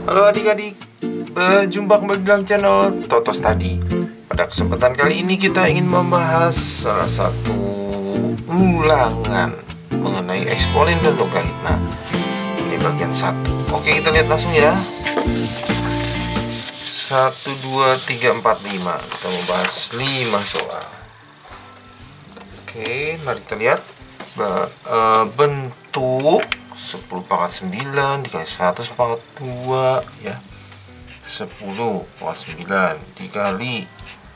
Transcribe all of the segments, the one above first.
Halo adik-adik, berjumpa kembali dalam channel Toto Study. Pada kesempatan kali ini kita ingin membahas salah satu ulangan mengenai eksponen dan logaritma. Nah, ini bagian 1. Oke, kita lihat langsung ya. 1, 2, 3, 4, 5. Kita membahas 5 soal. Oke, mari kita lihat bentuk 10 pangkat 9 dikali 100 pangkat 2 ya. 10 pangkat 9 dikali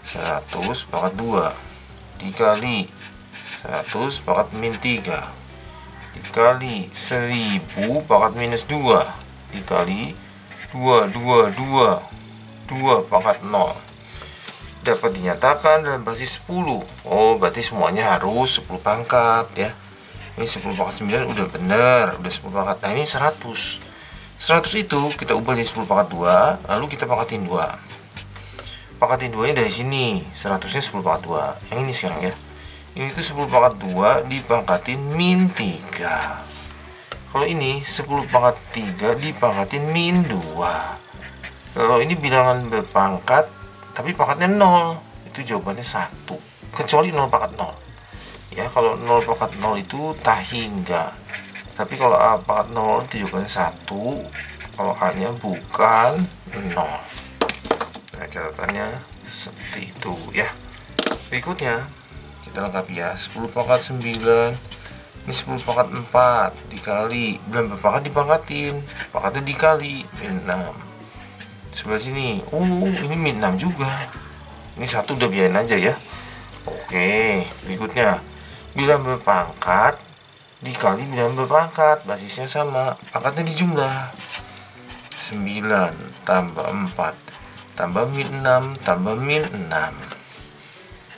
100 pangkat 2 dikali 100 pangkat min 3 dikali 1000 pangkat minus 2 dikali 2 pangkat 0 dapat dinyatakan dalam basis 10. Oh, berarti semuanya harus 10 pangkat ya. Ini 10 pangkat 9 udah bener, udah 10 pangkat. Nah, ini 100 itu kita ubah jadi 10 pangkat 2, lalu kita pangkatin 2. Pangkatin 2 nya dari sini, 100 nya 10 pangkat 2. Yang ini sekarang ya. Ini tuh 10 pangkat 2 dipangkatin min 3. Kalau ini 10 pangkat 3 dipangkatin min 2. Kalau ini bilangan berpangkat tapi pangkatnya 0, itu jawabannya 1. Kecuali 0 pangkat 0. Ya, kalau 0 pangkat 0 itu tak hingga. Tapi kalau A pangkat 0 itu jawabannya 1. Kalau A nya bukan 0. Nah, catatannya seperti itu ya. Berikutnya kita lengkapi ya. 10 pangkat 9. Ini 10 pangkat 4 dikali, belum berpangkat dipangkatin, pangkatnya dikali min 6. Sebelah sini, ini min 6 juga. Ini 1 udah biarin aja ya. Oke, berikutnya bilangan berpangkat dikali bilangan berpangkat, basisnya sama, pangkatnya dijumlah. 9 tambah 4 tambah min 6 tambah min 6.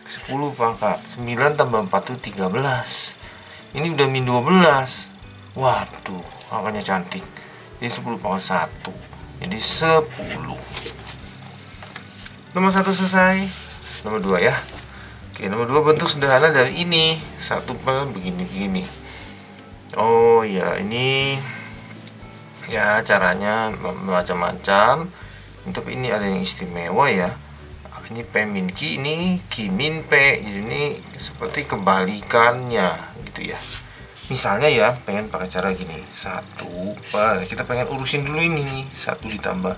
10 pangkat 9 tambah 4 itu 13. Ini udah min 12. Waduh, angkanya cantik. Jadi 10 pangkat 1. Jadi 10. Nomor 1 selesai. Nomor 2 ya. Oke, nomor 2 bentuk sederhana dari ini. 1 begini-begini. Oh ya, ini ya caranya macam-macam. Tapi ini ada yang istimewa ya. Ini P min Q, ini Q min P. Jadi ini seperti kebalikannya gitu ya. Misalnya ya, pengen pakai cara gini. 1, kita pengen urusin dulu ini nih. 1 ditambah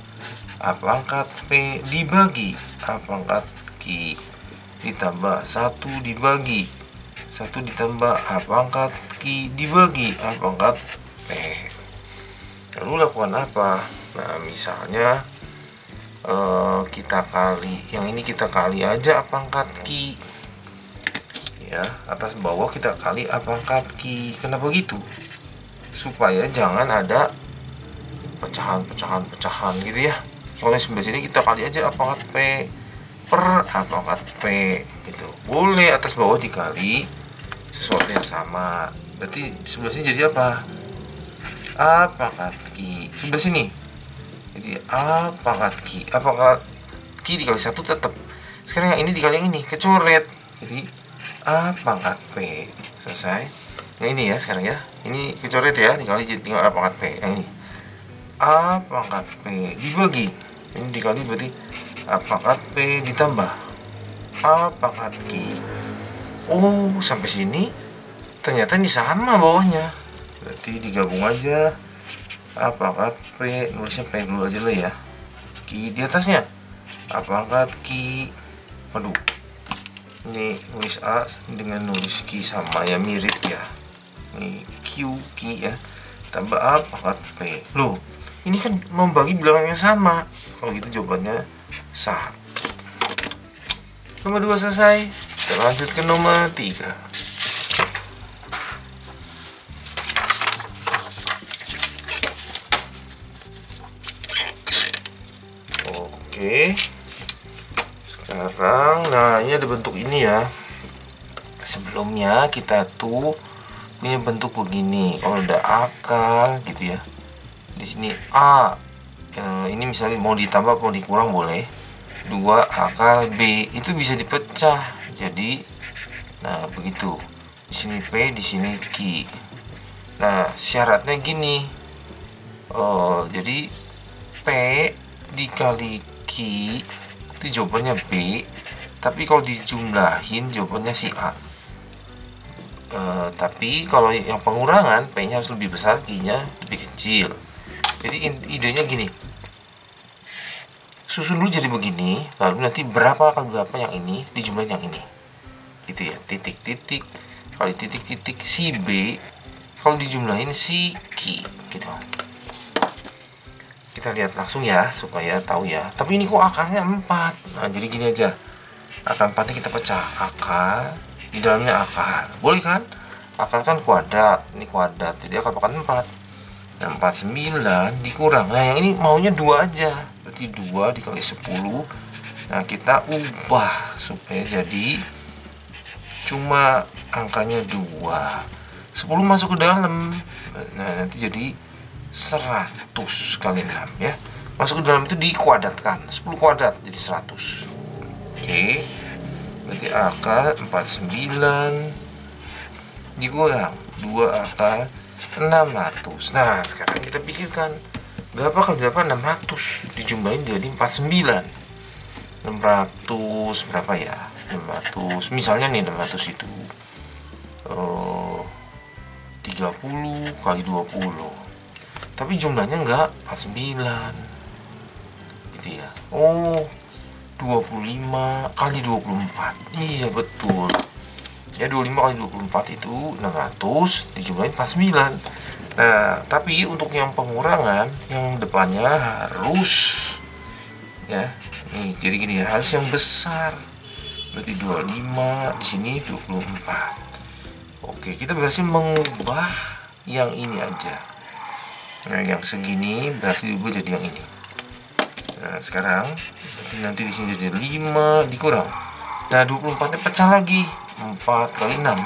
A pangkat P dibagi A pangkat Q ditambah 1 dibagi 1 ditambah A pangkat Q dibagi A pangkat P. Lalu lakukan apa? Nah, misalnya kita kali, yang ini kita kali aja A pangkat Q ya, atas bawah kita kali A pangkat Q. Kenapa gitu? Supaya jangan ada pecahan gitu ya. Kalau yang sebelah sini kita kali aja A pangkat P per A pangkat P gitu. Boleh atas bawah dikali sesuatu yang sama. Berarti sebelah sini jadi apa? A pangkat Q. Sebelah sini jadi A pangkat Q. A pangkat Q dikali 1 tetap. Sekarang yang ini dikali yang ini, kecoret. Jadi A pangkat P. Selesai. Yang ini ya sekarang ya. Ini kecoret ya, dikali jadi tinggal A pangkat P. Yang ini A pangkat P dibagi, ini dikali berarti A pangkat P ditambah A pangkat Q. Oh, sampai sini ternyata ini sama bawahnya. Berarti digabung aja. A pangkat P, nulisnya P dulu aja lah ya. Q di atasnya A pangkat Q. Aduh, ini nulis A dengan nulis Q sama ya, mirip ya. Ini Q ya, tambah A pangkat P. Loh, ini kan membagi bilangan yang sama. Kalau gitu jawabannya 1. Nomor 2 selesai. Kita lanjut ke nomor 3. Oke. Sekarang, nah ini ada bentuk ini ya. Sebelumnya kita tuh punya bentuk begini. Kalau udah akar gitu ya. Di sini A, ini misalnya mau ditambah mau dikurang boleh. 2 akar B itu bisa dipecah. Jadi, nah begitu. Di sini P, di sini Q. Nah, syaratnya gini. Jadi P dikali Q itu jawabannya B, tapi kalau dijumlahin jawabannya si A. Tapi kalau yang pengurangan P nya harus lebih besar, Q nya lebih kecil. Jadi idenya gini, susun dulu jadi begini, lalu nanti berapa kali berapa yang ini dijumlahin yang ini, gitu ya. Titik-titik kali titik-titik si B kalau dijumlahin si Q, gitu. Kita lihat langsung ya supaya tahu ya. Tapi ini kok akarnya 4. Nah, jadi gini aja. Akar 4 kita pecah. Akar di dalamnya akar. Boleh kan? Akar kan kuadrat, ini kuadrat. Jadi akar pangkat 4. Nah, 49 dikurang. Nah, yang ini maunya 2 aja. Berarti 2 dikali 10. Nah, kita ubah supaya jadi cuma angkanya 2. 10 masuk ke dalam. Nah, nanti jadi 100 kali 6 ya. Masuk ke dalam itu dikuadratkan. 10 kuadrat jadi 100. Oke. Berarti akar 49 dikurang 2 akar 600. Nah, sekarang kita pikirkan berapa kali berapa 600 dijumlahin jadi 49. 600 berapa ya? 600 misalnya nih 600 itu 30 kali 20. Tapi jumlahnya enggak 49 gitu ya. 25 kali 24. Iya betul ya, 25 kali 24 itu 600 dijumlahin 49. Nah, tapi untuk yang pengurangan yang depannya harus ya, nih jadi gini ya, harus yang besar. Berarti 25, di sini 24. Oke, kita berhasil mengubah yang ini aja. Nah, yang segini berhasil diubah jadi yang ini. Nah, sekarang nanti di sini jadi 5 dikurang. Nah, 24 nya pecah lagi. 4 kali 6.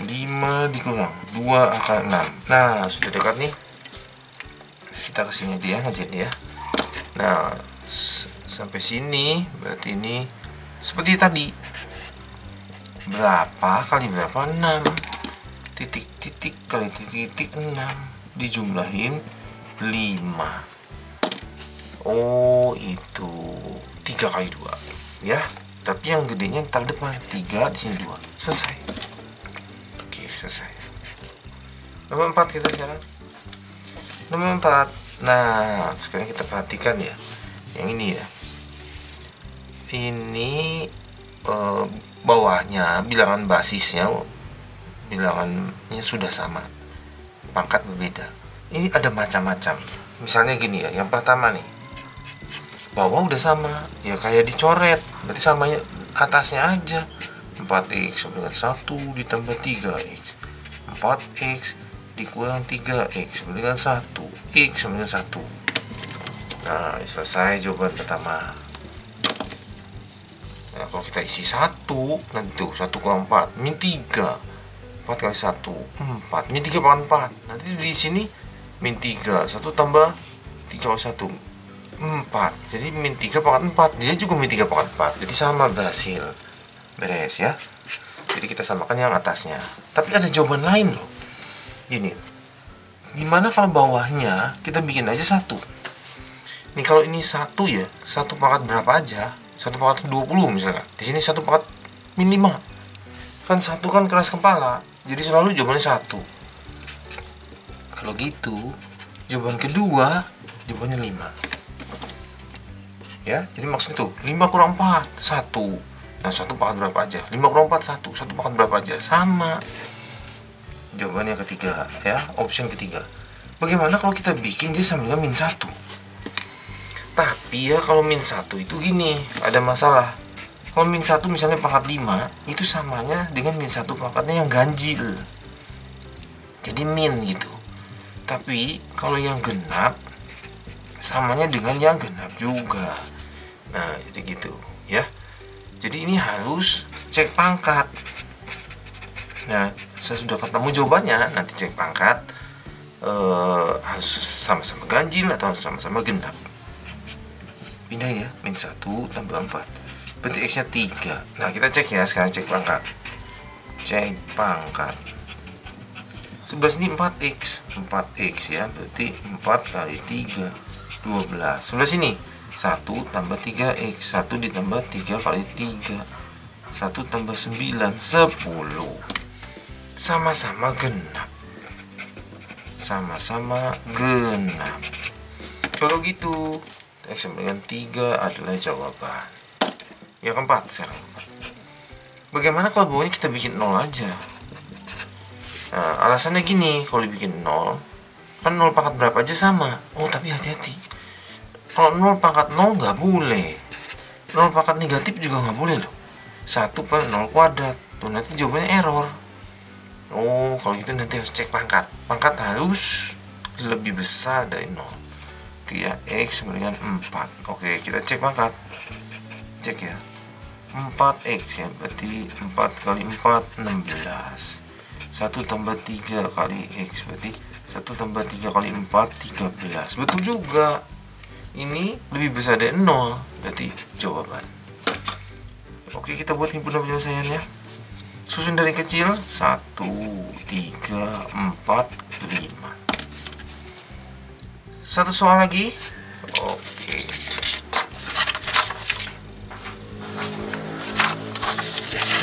5 dikurang 2 akar 6. Nah, sudah dekat nih. Kita kesini aja ya, ngajarin ya. Nah, sampai sini berarti ini seperti tadi. Berapa kali berapa? 6. Titik-titik kali titik-titik 6 dijumlahin 5. Oh, itu 3 kali 2 ya. Tapi yang gedenya ntar depan 3, di sini 2. Selesai. Oke, selesai. Nomor 4 kita sekarang. Nomor 4. Nah, sekarang kita perhatikan ya. Yang ini ya. Ini bawahnya bilangan basisnya, bilangannya sudah sama, pangkat berbeda. Ini ada macam-macam. Misalnya gini ya, yang pertama nih, bawah udah sama, ya kayak dicoret, berarti samanya atasnya aja. 4x sama dengan 1 ditambah 3x, 4x dikurang 3x sama dengan 1, x sama dengan 1. Nah, selesai jawaban pertama. Nah, kalau kita isi 1, nanti tuh 1 kurang 4 min 3, 4 kali 1 4, min 3 pangkat 4. Nanti di sini min 3, 1 tambah 3 kali 1 4, jadi min 3 pangkat 4. Dia juga min 3 pangkat 4, jadi sama, berhasil. Beres ya. Jadi kita samakan yang atasnya. Tapi ada jawaban lain loh. Gini, gimana kalau bawahnya kita bikin aja 1. Nih kalau ini 1 ya, 1 pangkat berapa aja, 1 pangkat 20 misalnya. Di sini 1 pangkat min 5. Kan 1 kan keras kepala, jadi selalu jawabannya 1. Kalau gitu, jawaban kedua jawabannya 5. Ya, jadi maksudnya tuh 5 kurang 4, 1. Nah, 1 pangkat berapa aja? 5 kurang 4, 1. 1 pangkat berapa aja? Sama. Jawabannya ketiga ya, option ketiga. Bagaimana kalau kita bikin dia sama dengan min 1? Tapi ya kalau min 1 itu gini, ada masalah. Kalau min 1 misalnya pangkat 5, itu samanya dengan min 1 pangkatnya yang ganjil. Jadi min gitu. Tapi kalau yang genap samanya dengan yang genap juga. Nah, jadi gitu ya. Jadi ini harus cek pangkat. Nah, saya sudah ketemu jawabannya, nanti cek pangkat harus sama-sama ganjil atau harus sama-sama genap. Pindahin ya, min 1 tambah 4, berarti x nya 3. Nah, kita cek ya, sekarang cek pangkat. Cek pangkat Sebelah sini 4x, 4x ya, berarti 4 kali 3, 12. Sebelah sini 1 tambah 3x, 1 ditambah 3 kali 3, 1 tambah 9, 10. Sama-sama genap. Sama-sama genap. Kalau gitu, x sama dengan 3 adalah jawaban. Yang keempat sekarang. Bagaimana kalau bawahnya kita bikin 0 aja? Nah, alasannya gini, kalau dibikin 0, kan 0 pangkat berapa aja sama. Oh, tapi hati-hati. Kalau 0 pangkat 0 nggak boleh. 0 pangkat negatif juga nggak boleh loh. 1 per 0 kuadrat. Tuh, nanti jawabannya error. Oh, kalau gitu nanti harus cek pangkat. Pangkat harus lebih besar dari 0. Oke ya, x sama dengan 4. Oke, kita cek pangkat. Cek ya. 4x ya, berarti 4 kali 4, 16. 1 tambah 3 kali x, berarti 1 tambah 3 kali 4, 13. Betul juga. Ini lebih besar dari 0, berarti jawaban. Oke, kita buat himpunan penyelesaiannya. Susun dari kecil 1, 3, 4, 5. Satu soal lagi. Oke.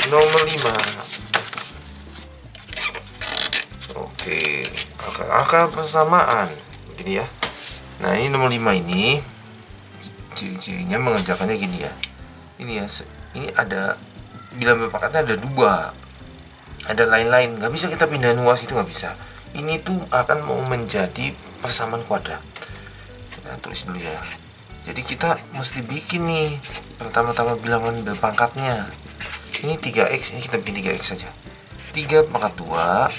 Nomor 5. Oke, angka persamaan begini ya. Nah, ini nomor 5 ini ciri-cirinya mengerjakannya gini ya. Ini ya, ini ada bilangan berpangkatnya ada 2. Ada lain-lain, nggak bisa kita pindahin luas, itu nggak bisa. Ini tuh akan mau menjadi persamaan kuadrat. Kita tulis dulu ya. Jadi kita mesti bikin nih pertama-tama bilangan berpangkatnya. Ini 3x, ini kita bikin 3x saja. 3 pangkat 2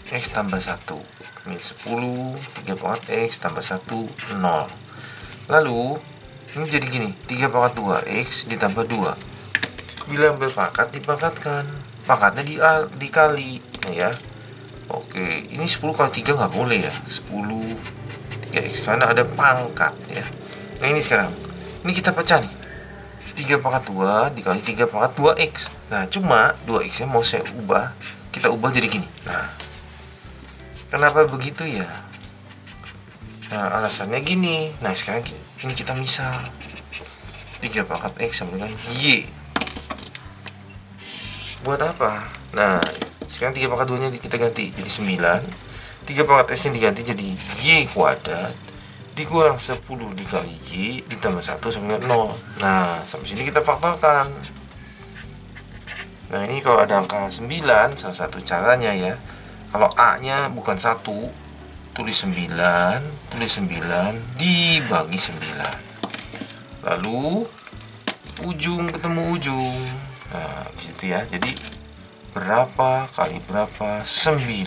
x tambah 1 min 10, 3 pangkat x tambah 1, 0. Lalu ini jadi gini, 3 pangkat 2 x ditambah 2. Bilangan berpangkat dipangkatkan, pangkatnya dikali ya. Oke, ini 10 kali 3 nggak boleh ya, 10 3x karena ada pangkat ya. Nah, ini sekarang ini kita pecah nih, 3 pangkat 2 dikali 3 pangkat 2x. Nah, cuma 2x nya mau saya ubah, kita ubah jadi gini. Nah, kenapa begitu ya? Nah, alasannya gini. Nah, sekarang ini kita misal 3 pangkat x sama dengan y. Buat apa? Nah, sekarang 3 pangkat 2 nya kita ganti jadi 9. 3 pangkat x nya diganti jadi y kuadrat dikurang 10 dikali y ditambah 1 sama dengan 0. Nah, sampai sini kita faktorkan. Nah, ini kalau ada angka 9, salah satu caranya ya, kalau A nya bukan 1, tulis 9 dibagi 9. Lalu ujung ketemu ujung. Nah, gitu ya. Jadi berapa kali berapa? 9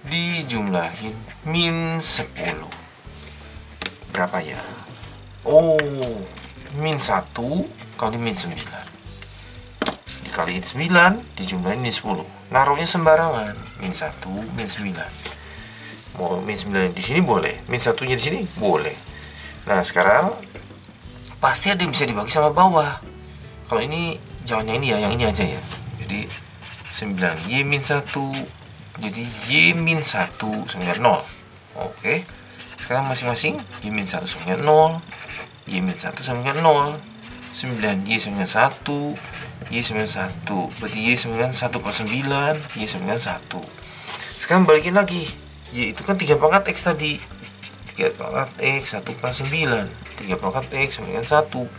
dijumlahin min 10. Berapa ya? Oh, min 1 kali min 9 dikaliin 9 dijumlahin min 10. Naruhnya sembarangan, min 1 min 9. Mau min 9 di sini boleh, min 1 nya di sini boleh. Nah, sekarang pasti ada yang bisa dibagi sama bawah. Kalau ini jangan yang ini ya, yang ini aja ya. Jadi 9 y min 1, jadi y min 1 sama dengan 0. Oke. Sekarang masing-masing y min 1 sama dengan 0, y min 1 sama dengan 0, 9y sama dengan 1, y sama dengan 1. Berarti y sama dengan 1 per 9, y sama dengan 1. Sekarang balikin lagi. Y itu kan 3 pangkat x tadi. 3 pangkat x 1 per 9. 3 pangkat x sama dengan 1.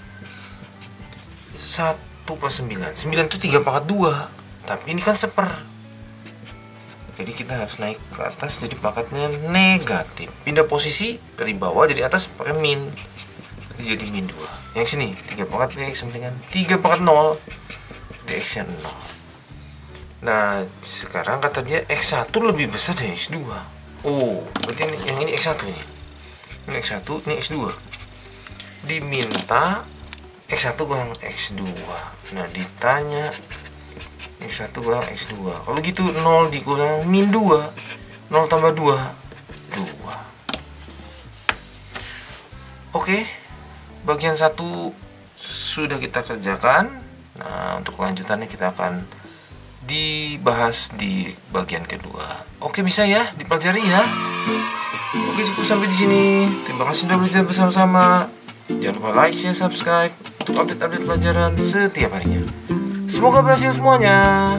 1 per 9. 9 itu 3 pangkat 2. Tapi ini kan seper. Jadi kita harus naik ke atas, jadi pangkatnya negatif. Pindah posisi dari bawah jadi atas pakai min. Jadi min 2. Yang sini 3 pangkat x sama dengan 3 pangkat 0. Dx nya 0. Nah, sekarang kata dia x1 lebih besar dari x2. Oh, berarti ini, yang ini x1 ini. Ini x1, ini x2. Diminta x1 kurang x2. Nah, ditanya x1 kurang x2. Kalau gitu 0 dikurang min 2. 0 tambah 2, 2. Oke. Bagian 1 sudah kita kerjakan. Nah, untuk kelanjutannya kita akan dibahas di bagian kedua. Oke, bisa ya dipelajari ya. Oke, cukup sampai di sini. Terima kasih sudah belajar bersama-sama. Jangan lupa like, share, subscribe untuk update-update pelajaran setiap harinya. Semoga berhasil semuanya.